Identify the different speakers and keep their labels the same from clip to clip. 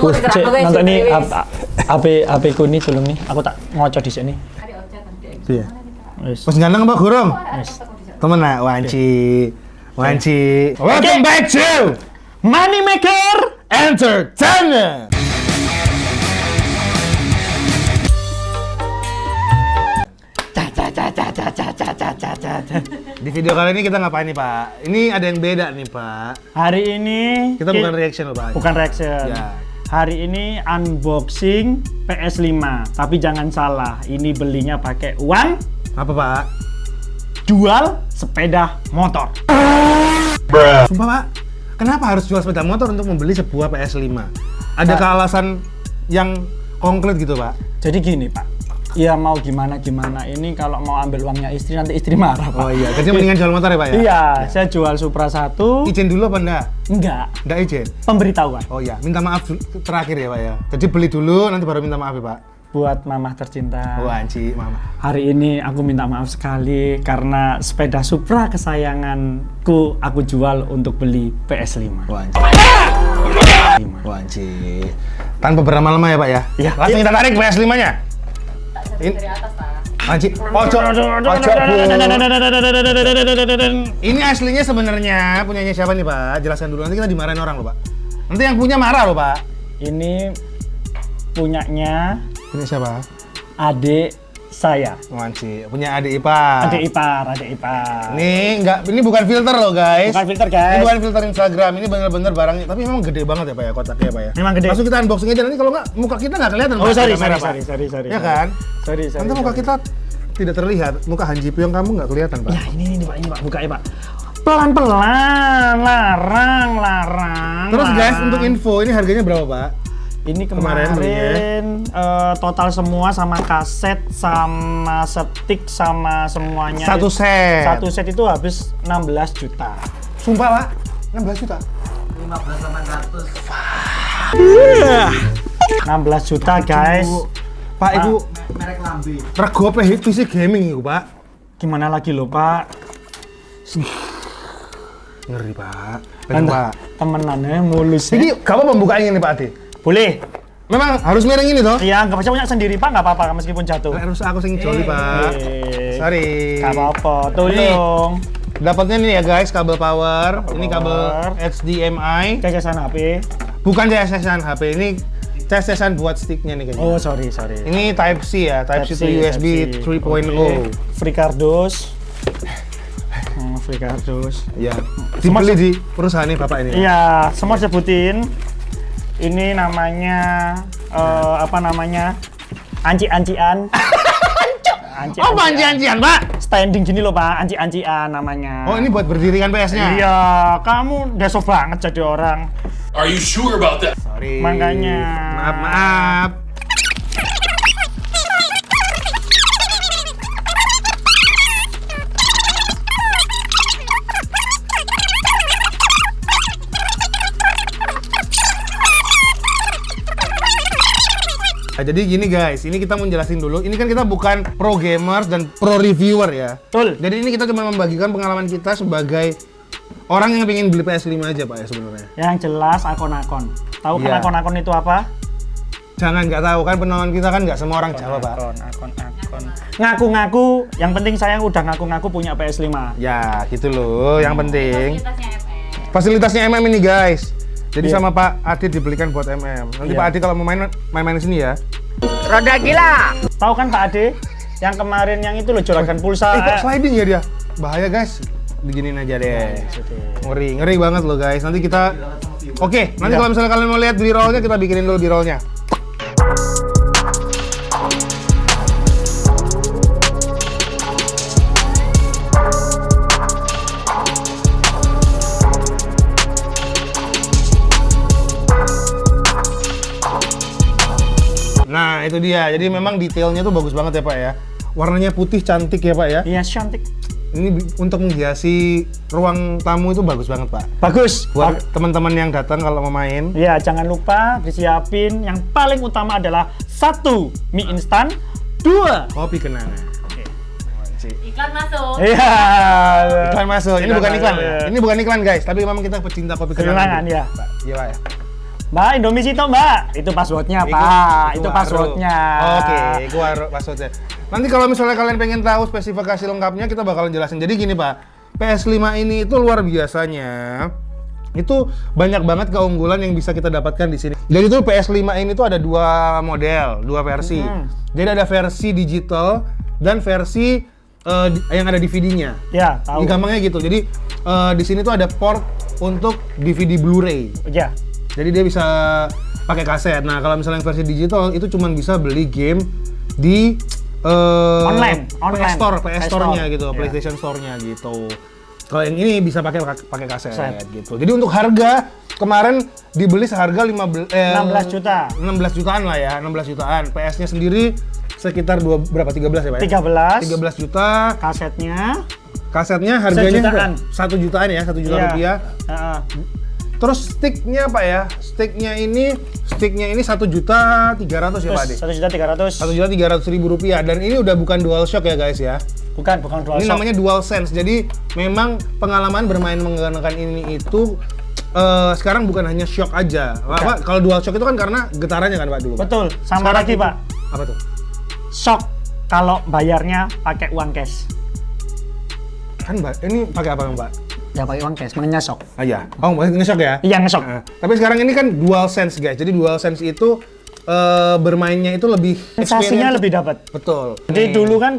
Speaker 1: Cek, nonton ini HP ku ini tulung nih. Aku tak ngoco di sini.
Speaker 2: Iya.
Speaker 1: Wis.
Speaker 2: Wis ganteng apa gurung?
Speaker 1: Wis.
Speaker 2: Temen nak Wanci. Welcome back to
Speaker 1: Money Maker
Speaker 2: Entertainer. Di video kali ini kita ngapain nih Pak? Ini ada yang beda nih Pak.
Speaker 1: Hari ini
Speaker 2: Kita bukan reaction loh Pak.
Speaker 1: Bukan reaction.
Speaker 2: Ya.
Speaker 1: Hari ini unboxing PS5. Tapi jangan salah, ini belinya pakai uang
Speaker 2: Apa Pak?
Speaker 1: jual sepeda motor.
Speaker 2: Sumpah Pak, kenapa harus jual sepeda motor untuk membeli sebuah PS5? Adakah alasan yang konkret gitu Pak?
Speaker 1: Jadi gini Pak, ya mau gimana ini kalau mau ambil uangnya istri nanti istri marah Pak.
Speaker 2: Oh iya, jadi mendingan jual motor ya Pak ya?
Speaker 1: Iya, saya jual Supra 1.
Speaker 2: Izin dulu apa enggak?
Speaker 1: Enggak,
Speaker 2: Enggak izin?
Speaker 1: pemberitahuan
Speaker 2: Oh iya, minta maaf terakhir ya Pak ya? Jadi beli dulu, nanti baru minta maaf ya Pak?
Speaker 1: buat mamah tercinta.
Speaker 2: Wanci, Mama.
Speaker 1: Hari ini aku minta maaf sekali karena sepeda Supra kesayanganku aku jual untuk beli PS5.
Speaker 2: Wanci. Tanpa berlama-lama ya Pak ya?
Speaker 1: Iya.
Speaker 2: Langsung kita tarik PS5-nya.
Speaker 3: Dari atas Pak.
Speaker 2: Wanci, pojok Bu. Ini aslinya sebenarnya punyanya siapa nih Pak? Jelaskan dulu, nanti kita dimarahin orang loh Pak. Nanti yang punya marah loh Pak.
Speaker 1: Ini punyanya
Speaker 2: Punya siapa?
Speaker 1: adik saya.
Speaker 2: Wanci, punya adik ipar.
Speaker 1: Adik ipar.
Speaker 2: Ini bukan filter loh guys.
Speaker 1: Bukan filter
Speaker 2: Ini
Speaker 1: guys.
Speaker 2: bukan filter Instagram, ini bener-bener barangnya. Tapi memang gede banget ya Pak ya, kotaknya ya Pak ya.
Speaker 1: Memang gede.
Speaker 2: Langsung kita unboxing aja, nanti kalau nggak muka kita nggak kelihatan.
Speaker 1: Oh
Speaker 2: Pak,
Speaker 1: sorry.
Speaker 2: kamera, Pak. Ya kan?
Speaker 1: Sorry.
Speaker 2: Nanti muka kita tidak terlihat, muka Hanji Pyong kamu nggak kelihatan Pak.
Speaker 1: Ya ini Pak, buka ya Pak. Pelan-pelan, larang.
Speaker 2: Terus guys, untuk info ini harganya berapa Pak?
Speaker 1: Ini
Speaker 2: Kemarin
Speaker 1: kemarin total semua sama kaset, sama stick, sama semuanya.
Speaker 2: Satu set.
Speaker 1: Satu set itu habis 16 juta.
Speaker 2: Sumpah Pak, 16 juta.
Speaker 1: 16 juta guys.
Speaker 2: Pak itu
Speaker 3: Merek lambe.
Speaker 2: rego PC gaming itu Pak.
Speaker 1: Gimana lagi loh Pak?
Speaker 2: Ngeri Pak. Pegang Pak.
Speaker 1: Temenannya mulus ya.
Speaker 2: Ini gak apa pembukaannya nih Pak Ade?
Speaker 1: Boleh.
Speaker 2: Memang harus miring ini toh?
Speaker 1: Iya, nggak bisa punya sendiri Pak, nggak apa-apa meskipun jatuh.
Speaker 2: Harus aku sing joli Pak. Sorry.
Speaker 1: Nggak apa-apa, tolong.
Speaker 2: Dapatnya nih ya guys, kabel power. Ini kabel
Speaker 1: power.
Speaker 2: HDMI.
Speaker 1: Cacasan HP.
Speaker 2: Bukan CSS-an HP, ini CSS-an buat sticknya nih kayaknya.
Speaker 1: Oh sorry.
Speaker 2: Ini Type C ya, Type C to USB 3.0.
Speaker 1: Free kardus. Free kardus.
Speaker 2: Ya. Dibeli di perusahaan ini Bapak ini.
Speaker 1: Iya, semua sebutin. Ini namanya apa namanya? Anci-ancian.
Speaker 2: Apa anci-ancian Pak?
Speaker 1: Standing gini loh Pak, anci-ancian namanya.
Speaker 2: Oh ini buat berdirikan PS-nya?
Speaker 1: Iya, kamu deso banget jadi orang.
Speaker 4: Are you sure about that?
Speaker 2: Sorry.
Speaker 1: Makanya.
Speaker 2: Maaf. Nah, jadi gini guys, ini kita mau jelasin dulu. Ini kan kita bukan pro gamers dan pro reviewer ya.
Speaker 1: Betul.
Speaker 2: Jadi ini kita cuma membagikan pengalaman kita sebagai orang yang pengen beli PS5 aja Pak ya sebenarnya.
Speaker 1: Yang jelas akun-akun. Tahu kan
Speaker 2: Iya.
Speaker 1: akun-akun itu apa?
Speaker 2: Jangan nggak tahu kan, penonton kita kan nggak semua orang Jawa Pak.
Speaker 1: Akun. Ngaku-ngaku, yang penting saya udah ngaku-ngaku punya PS5.
Speaker 2: Ya gitu loh, yang penting.
Speaker 3: Fasilitasnya FM.
Speaker 2: Fasilitasnya MM ini guys. Jadi
Speaker 1: Iya.
Speaker 2: sama Pak Adi dibelikan buat MM. Nanti
Speaker 1: Iya.
Speaker 2: Pak Adi kalau mau main di sini ya.
Speaker 1: Tahu kan Pak Ade? Yang kemarin yang itu loh juragan pulsa.
Speaker 2: Kok sliding ya dia? Bahaya guys. Diginin aja deh. Ngeri banget loh guys. Nanti kita Oke, nanti kalau misalnya kalian mau lihat B-rollnya, kita bikinin dulu B-rollnya. Nah, itu dia. Jadi memang detailnya tuh bagus banget ya, Pak ya. Warnanya putih cantik ya, Pak ya.
Speaker 1: Iya, cantik.
Speaker 2: Ini untuk menghiasi ruang tamu itu bagus banget, Pak.
Speaker 1: Bagus.
Speaker 2: Buat teman-teman yang datang kalau mau main.
Speaker 1: Ya, jangan lupa disiapin yang paling utama adalah 1 mie instan, 2
Speaker 2: Kopi kenangan.
Speaker 3: Iklan masuk.
Speaker 1: Iya.
Speaker 2: Iklan masuk. Ini
Speaker 1: Iklan
Speaker 2: bukan iklan
Speaker 1: masuk,
Speaker 2: ya.
Speaker 1: ya.
Speaker 2: Ini bukan iklan, guys. Tapi memang kita pecinta kopi kenangan.
Speaker 1: Kenangan ya.
Speaker 2: Pak. Iya, Pak ya.
Speaker 1: Mbak, Indomie Sito, Mbak. Itu passwordnya, Pak. Itu passwordnya.
Speaker 2: Oke, itu passwordnya. Nanti kalau misalnya kalian pengen tahu spesifikasi lengkapnya, kita bakalan jelasin. Jadi gini, Pak. PS5 ini itu luar biasanya. Itu banyak banget keunggulan yang bisa kita dapatkan di sini. Jadi itu PS5 ini tuh ada dua model, dua versi. Jadi ada versi digital dan versi yang ada DVD-nya.
Speaker 1: Ya, tahu.
Speaker 2: Gampangnya gitu. Jadi di sini tuh ada port untuk DVD Blu-ray.
Speaker 1: Ya.
Speaker 2: Jadi dia bisa pakai kaset. Nah, kalau misalnya yang versi digital itu cuma bisa beli game di
Speaker 1: online.
Speaker 2: PS Store-nya gitu,
Speaker 1: Iya.
Speaker 2: PlayStation Store-nya gitu. Kalau yang ini bisa pakai kaset gitu. Jadi untuk harga kemarin dibeli seharga
Speaker 1: 16 juta.
Speaker 2: 16 jutaan lah ya, 16 jutaan. PS-nya sendiri sekitar berapa? 13 ya, Pak? 13 juta. Kasetnya harganya 1 jutaan ya, 1 juta rupiah. Terus sticknya Pak ya, sticknya ini 1.300.000 ya Pak Ade? 1.300.000 rupiah, dan ini udah bukan DualShock ya guys ya.
Speaker 1: Bukan DualShock.
Speaker 2: Ini namanya DualSense. Jadi memang pengalaman bermain menggunakan ini itu sekarang bukan hanya shock aja. Apa? Kalau DualShock itu kan karena getarannya kan Pak dulu. Pak?
Speaker 1: Betul. Sama
Speaker 2: Sekarang
Speaker 1: lagi
Speaker 2: itu,
Speaker 1: Pak.
Speaker 2: Apa tuh?
Speaker 1: Shock kalau bayarnya pakai uang cash.
Speaker 2: Kan Mbak, ini pakai apa Pak?
Speaker 1: Ya pakai uang cash, makanya shock.
Speaker 2: Iya. Oh, nge-shock ya?
Speaker 1: Iya, nge-shock.
Speaker 2: Tapi sekarang ini kan DualSense guys. Jadi DualSense itu bermainnya itu lebih
Speaker 1: sensasinya lebih dapat.
Speaker 2: Betul.
Speaker 1: Jadi dulu kan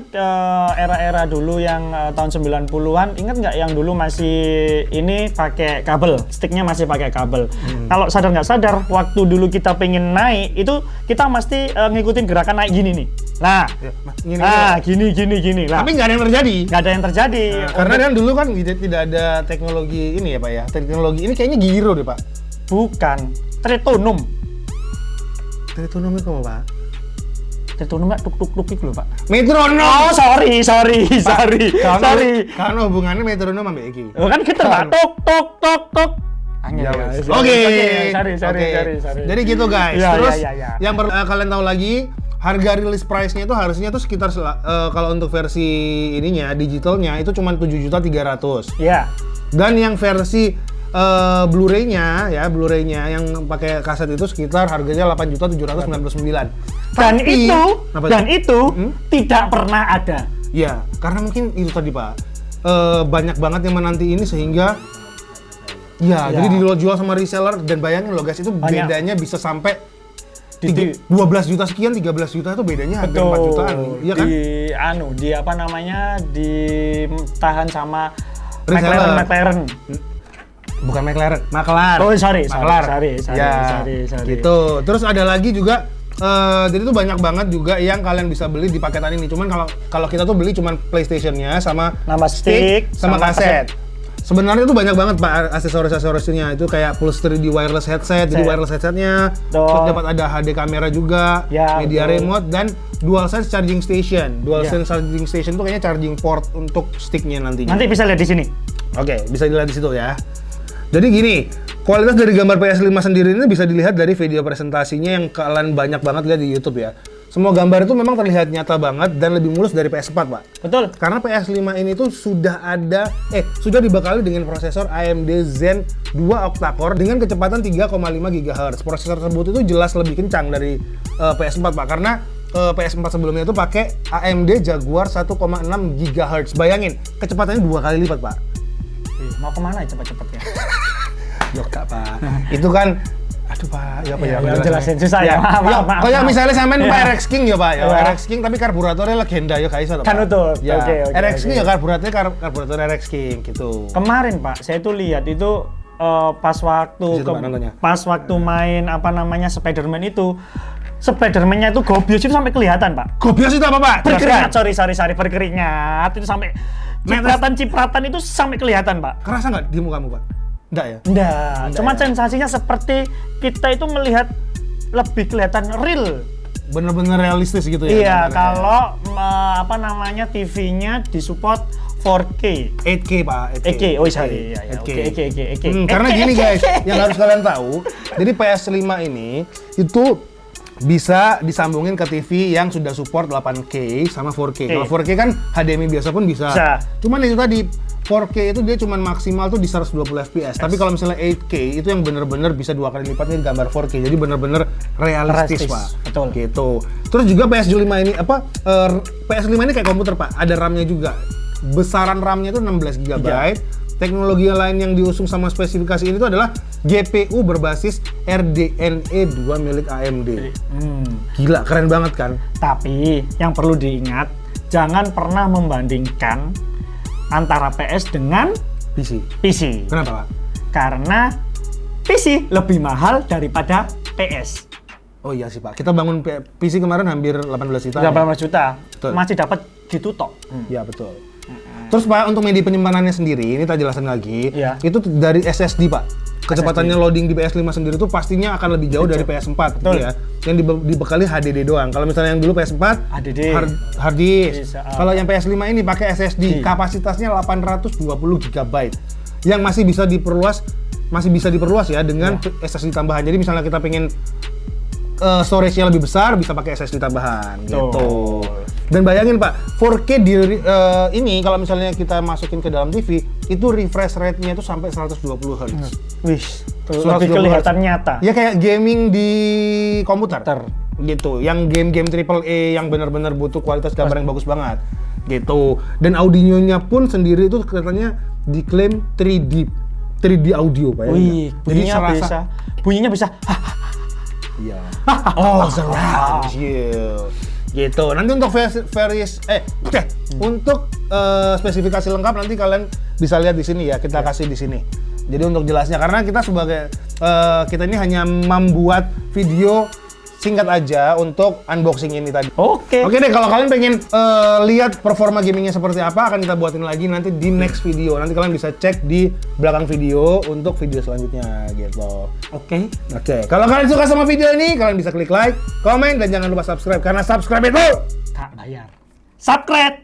Speaker 1: era-era dulu yang tahun 90-an, ingat nggak yang dulu masih ini pakai kabel, sticknya masih pakai kabel. Kalau sadar nggak sadar, waktu dulu kita pengen naik itu kita mesti ngikutin gerakan naik gini nih. Nah, gini. Lah.
Speaker 2: Tapi nggak ada yang terjadi.
Speaker 1: Nggak ada yang terjadi.
Speaker 2: Karena kan dulu kan tidak ada teknologi ini ya Pak ya. Teknologi ini kayaknya giro deh Pak.
Speaker 1: Bukan, tretonum.
Speaker 2: Metronom itu apa Pak?
Speaker 1: Tretonum tuk itu loh Pak.
Speaker 2: Metronom.
Speaker 1: Oh, sorry.
Speaker 2: Karena hubungannya metronom sama iki.
Speaker 1: Oh, kan kita Pak, tok.
Speaker 2: Ya,
Speaker 1: Angin.
Speaker 2: Oke.
Speaker 1: Sorry.
Speaker 2: Jadi gitu guys.
Speaker 1: Ya,
Speaker 2: Terus
Speaker 1: ya.
Speaker 2: yang perlu kalian tahu lagi, harga rilis price-nya itu harusnya tuh sekitar kalau untuk versi ininya digitalnya itu cuma 7.300.000.
Speaker 1: Iya.
Speaker 2: Dan yang versi Blu-ray-nya yang pakai kaset itu sekitar harganya 8.799.000.
Speaker 1: Dan itu tidak pernah ada.
Speaker 2: Ya, karena mungkin itu tadi Pak. Banyak banget yang menanti ini sehingga jadi dijual sama reseller, dan bayangin loh guys, itu bedanya bisa sampai 12 juta sekian, 13 juta itu bedanya hampir 4 jutaan. Iya kan? Ditahan sama McLaren. Bukan McLaren, Maklar.
Speaker 1: Oh, sorry.
Speaker 2: Ya, gitu. Terus ada lagi juga, jadi tuh banyak banget juga yang kalian bisa beli di paketan ini. Cuman kalau kita tuh beli cuman PlayStation-nya sama
Speaker 1: stick
Speaker 2: sama kaset. Sebenarnya tuh banyak banget Pak aksesoris-aksesorisnya. Itu kayak plus 3D wireless headset, jadi wireless headsetnya. Terus dapat ada HD kamera juga, media remote, dan DualSense charging station. DualSense charging station tuh kayaknya charging port untuk sticknya nantinya.
Speaker 1: Nanti bisa lihat di sini.
Speaker 2: Oke, bisa dilihat di situ ya. Jadi gini, kualitas dari gambar PS5 sendiri ini bisa dilihat dari video presentasinya yang kalian banyak banget lihat di YouTube ya. Semua gambar itu memang terlihat nyata banget dan lebih mulus dari PS4, Pak.
Speaker 1: Betul.
Speaker 2: Karena PS5 ini tuh sudah dibekali dengan prosesor AMD Zen 2 octa-core dengan kecepatan 3,5 GHz. Prosesor tersebut itu jelas lebih kencang dari PS4, Pak. Karena PS4 sebelumnya itu pakai AMD Jaguar 1,6 GHz. Bayangin, kecepatannya 2 kali lipat, Pak.
Speaker 1: Mau kemana cepet-cepetnya?
Speaker 2: Yok Pak. Itu kan, aduh Pak,
Speaker 1: jelasin susah ya. Maaf.
Speaker 2: Kayak misalnya sampean Pak RX King ya Pak, RX King tapi karburatornya legenda ya guys.
Speaker 1: Kan betul.
Speaker 2: Ya, RX King ya karburator RX King gitu.
Speaker 1: Kemarin Pak, saya tuh lihat itu pas waktu main Spider-Man itu. Spider-Man-nya itu gobios itu sampai kelihatan Pak.
Speaker 2: Gobios itu apa Pak?
Speaker 1: Berkeringat, sorry, berkeringat itu sampai cipratan itu sampai kelihatan Pak.
Speaker 2: Kerasa nggak di mukamu Pak? Enggak ya?
Speaker 1: Enggak, cuma sensasinya seperti kita itu melihat lebih kelihatan real.
Speaker 2: Bener-bener realistis gitu ya?
Speaker 1: Iya, kalau TV-nya disupport 4K.
Speaker 2: 8K Pak, 8K.
Speaker 1: Oh sorry, ya, oke.
Speaker 2: Karena gini guys, yang harus kalian tahu, jadi PS5 ini itu bisa disambungin ke TV yang sudah support 8K sama 4K. Kalau 4K kan HDMI biasa pun bisa. Cuman itu tadi 4K itu dia cuma maksimal tuh di 120 FPS. Tapi kalau misalnya 8K itu yang bener-bener bisa 2 kali lipatnya di gambar 4K. Jadi bener-bener realistis,
Speaker 1: Realistis,
Speaker 2: Pak.
Speaker 1: betul.
Speaker 2: Gitu. Terus juga PS5 ini PS5 ini kayak komputer, Pak. Ada RAM-nya juga. Besaran RAM-nya itu 16 GB.
Speaker 1: Iya.
Speaker 2: Teknologi lain yang diusung sama spesifikasi ini tuh adalah GPU berbasis RDNA 2 milik AMD. Gila, keren banget kan?
Speaker 1: Tapi yang perlu diingat, jangan pernah membandingkan antara PS dengan
Speaker 2: PC.
Speaker 1: PC.
Speaker 2: Kenapa, Pak?
Speaker 1: Karena PC lebih mahal daripada PS.
Speaker 2: Oh iya sih, Pak. Kita bangun PC kemarin hampir 18 juta.
Speaker 1: 18 juta.
Speaker 2: Betul.
Speaker 1: Masih dapat gitu tok.
Speaker 2: Ya, betul. Terus Pak, untuk media penyimpanannya sendiri, ini tak jelasin lagi,
Speaker 1: Iya.
Speaker 2: itu dari SSD Pak. Kecepatannya loading di PS5 sendiri tuh pastinya akan lebih jauh dari PS4 gitu
Speaker 1: Betul.
Speaker 2: ya. Yang dibekali HDD doang. Kalau misalnya yang dulu PS4
Speaker 1: HDD.
Speaker 2: hard disk.
Speaker 1: Bisa.
Speaker 2: Kalau yang PS5 ini pakai SSD, kapasitasnya 820 GB. Yang masih bisa diperluas ya dengan SSD tambahan. Jadi misalnya kita pengen storage-nya lebih besar, bisa pakai SSD tambahan gitu. Dan bayangin Pak, 4K ini kalau misalnya kita masukin ke dalam TV, itu refresh rate-nya itu sampai 120 Hz.
Speaker 1: Wih,
Speaker 2: 120
Speaker 1: lebih kelihatan
Speaker 2: Hz.
Speaker 1: nyata.
Speaker 2: Ya kayak gaming di komputer. Gitu. Yang game-game AAA yang benar-benar butuh kualitas gambar yang bagus banget. Gitu. Dan audionya pun sendiri itu kelihatannya diklaim 3D audio Pak ya.
Speaker 1: Wih, bunyinya bisa.
Speaker 2: Iya. Oh, surround you. Gitu. Nanti untuk untuk spesifikasi lengkap nanti kalian bisa lihat di sini ya. Kita kasih di sini. Jadi untuk jelasnya karena kita sebagai kita ini hanya membuat video singkat aja untuk unboxing ini tadi.
Speaker 1: Oke.
Speaker 2: Oke deh, kalau kalian pengen lihat performa gamingnya seperti apa, akan kita buatin lagi nanti di next video. Nanti kalian bisa cek di belakang video untuk video selanjutnya gitu.
Speaker 1: Oke.
Speaker 2: Oke, kalau kalian suka sama video ini, kalian bisa klik like, komen, dan jangan lupa subscribe. Karena subscribe itu
Speaker 1: Tak bayar. Subscribe.